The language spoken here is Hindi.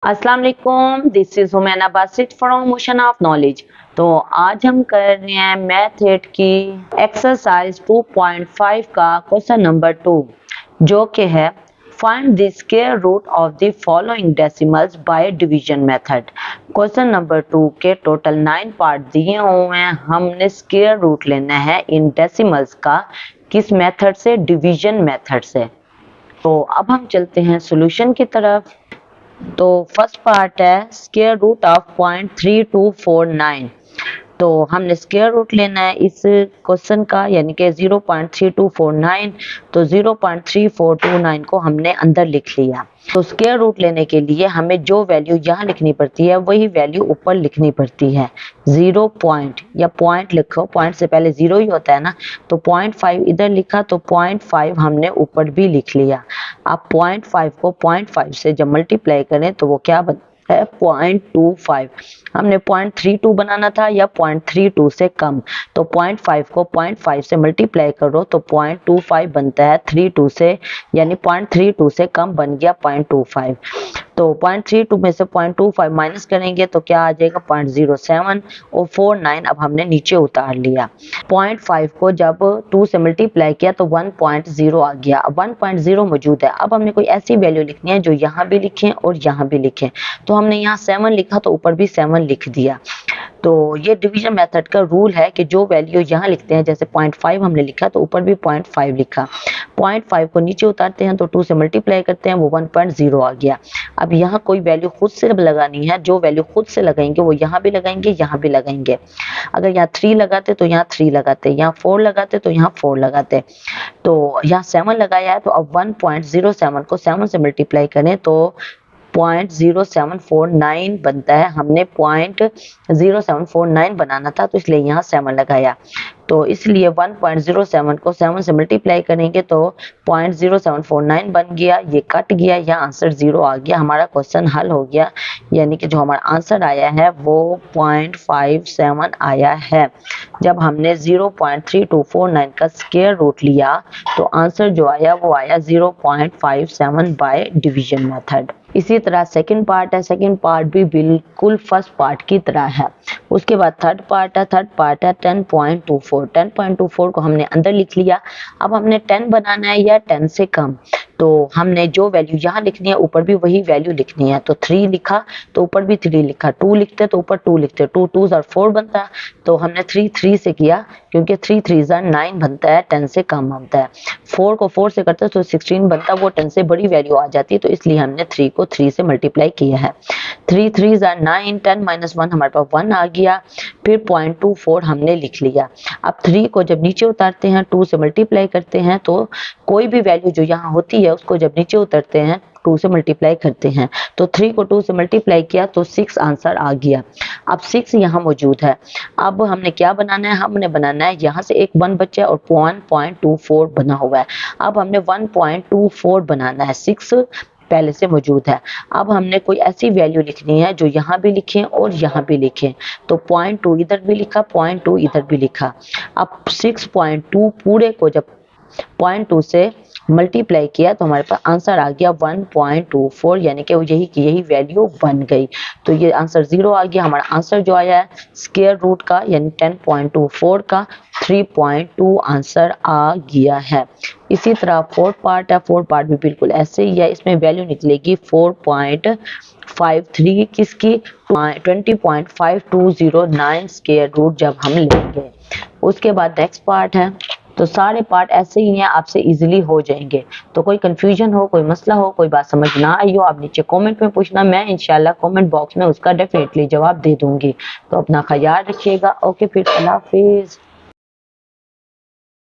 अस्सलाम वालेकुम, this is हुमैना Basit from motion of knowledge. तो आज हम कर रहे हैं मैथ 8 की एक्सरसाइज 2.5 का क्वेश्चन नंबर 2, जो कि है find the square root of the following decimals by division method. Question number 2 के टोटल 9 पार्ट दिए हुए हैं। हमने स्क्वायर रूट लेना है इन डेसिमल्स का, किस मेथड से? डिवीजन मेथड से। तो अब हम चलते हैं सॉल्यूशन की तरफ। तो फर्स्ट पार्ट है स्क्वायर रूट ऑफ 0.3249। तो हमने स्क्वायर रूट लेना है इस क्वेश्चन का, यानी कि 0.3249। तो 0.3429 को हमने अंदर लिख लिया। तो स्क्वायर रूट लेने के लिए हमें जो वैल्यू यहाँ लिखनी पड़ती है वही वैल्यू ऊपर लिखनी पड़ती है। 0 पॉइंट या पॉइंट लिखो, पॉइंट से पहले 0 ही होता है ना। तो 0.5 इधर लिखा, तो 0.5 हमने ऊपर भी लिख लिया। अब 0.5 को 0.5 से जब मल्टीप्लाई करें तो वो क्या बनता है? 0.25। हमने 0.32 बनाना था या 0.32 से कम। तो 0.5 को 0.5 से मल्टीप्लाई करो तो 0.25 बनता है 32 से, यानी 0.32 से कम बन गया 0.25। तो 0.32 में से 0.25 माइनस करेंगे तो क्या आ जाएगा? 0.07 और 49 अब हमने नीचे उतार लिया। 0.5 को जब 2 से मल्टीप्लाई किया तो 1.0 आ गया। अब 1.0 मौजूद है। अब हमने कोई ऐसी वैल्यू लिखनी है जो यहाँ भी लिखें और यहाँ भी लिखें। तो हमने यहाँ 7 लिखा तो ऊपर भी 7 लिख दिया। तो ये डिवीजन मेथड का रूल है कि जो वैल्यू यहाँ लिखते हैं, जैसे 0.5 हमने लिखा तो ऊपर भी 0.5 लिखा। 0.5 को नीचे उतारते हैं तो 2 से मल्टीप्लाई करते हैं, वो 1.0 आ गया। अब यहाँ कोई वैल्यू खुद से लगानी है, जो वैल्यू खुद से लगाएंगे वो यहाँ भी लगाएंगे, यहाँ भी लगाएंगे। अगर यहाँ 3 लगाते तो यहाँ 3 लगाते, यहाँ 4 लगाते तो यहाँ 4 लगाते। तो यहाँ 7 लगाया है तो अब 1.07 को 7 से मल्टीप्लाई करें तो 0.0749 बनता है। हमने 0.0749 बनाना था तो इसलिए यहाँ 7 लगाया। तो इसलिए 1.07 को 7 से मल्टीप्लाई करेंगे तो 0.0749 बन गया। ये कट गया, यहाँ आंसर 0 आ गया। हमारा क्वेश्चन हल हो गया, यानी कि जो हमारा आंसर आया है वो 0.57 आया है। जब हमने 0.3249 का स्क्वायर रूट लिया तो आंसर जो आया वो आया 0.57 बाय डिवीजन मेथड। इसी तरह सेकंड पार्ट है। सेकंड पार्ट भी बिल्कुल फर्स्ट पार्ट की तरह है। उसके बाद थर्ड पार्ट है। थर्ड पार्ट है 10.24। 10.24 को हमने अंदर लिख लिया। अब हमने 10 बनाना है या 10 से कम। तो हमने जो वैल्यू यहाँ लिखनी है ऊपर भी वही वैल्यू लिखनी है। तो 3 लिखा तो ऊपर भी 3 लिखा। 2 लिखते तो ऊपर 2 लिखते। 2 2 4 बनता है तो हमने 3 3 से किया, क्योंकि 3 3 9 बनता है, 10 से कम बनता है। 4 को 4 से करते तो 16 बनता, वो 10 से बड़ी वैल्यू आ जाती है। तो इसलिए हमने 3 को 3 से मल्टीप्लाई किया है। 3 3 9, 10 - 1 हमारे पास 1 आ गया। फिर 0.24 हमने लिख लिया। अब 3 को जब नीचे उतारते हैं 2 से मल्टीप्लाई करते हैं तो कोई भी वैल्यू जो यहाँ होती है उसको जब नीचे उतारते हैं 2 से मल्टीप्लाई करते हैं। तो 3 को 2 से मल्टीप्लाई किया तो 6 आंसर आ गया। अब 6 यहाँ मौजूद है। अब हमने क्या बनाना है? हमने बनाना है यहाँ से एक 1 बचा और 1.24 बना हुआ है। अब हमने 1.24 बनाना है। 6 पहले से मौजूद है। अब हमने कोई ऐसी वैल्यू लिखनी है जो यहाँ भी लिखें और यहाँ भी लिखें। तो 0.2 इधर भी लिखा, 0.2 इधर भी लिखा। अब 6.2 पूरे को जब 0.2 से मल्टीप्लाई किया तो हमारे पास आंसर आ गया 1.24, यानी कि यही वैल्यू बन गई। तो ये आंसर 0 आ गया। हमारा आंसर जो आया है स्क्वायर रूट का, यानी 10.24 का 3.2 आंसर आ गया है। इसी तरह फोर्थ पार्ट है। फोर्थ पार्ट भी बिल्कुल ऐसे ही है। इसमें वैल्यू निकलेगी 4.53 किसकी? 20.5209 स्क्वायर रूट जब हम लेंगे। उसके बाद नेक्स्ट पार्ट है। तो सारे पार्ट ऐसे ही हैं, आपसे इजीली हो जाएंगे। तो कोई कंफ्यूजन हो, कोई मसला हो, कोई बात समझ ना आई हो, आप नीचे कमेंट में पूछना। मैं इंशाल्लाह कमेंट बॉक्स में उसका डेफिनेटली जवाब दे दूंगी। तो अपना ख्याल रखिएगा। ओके, फिर अल्लाह हाफिज।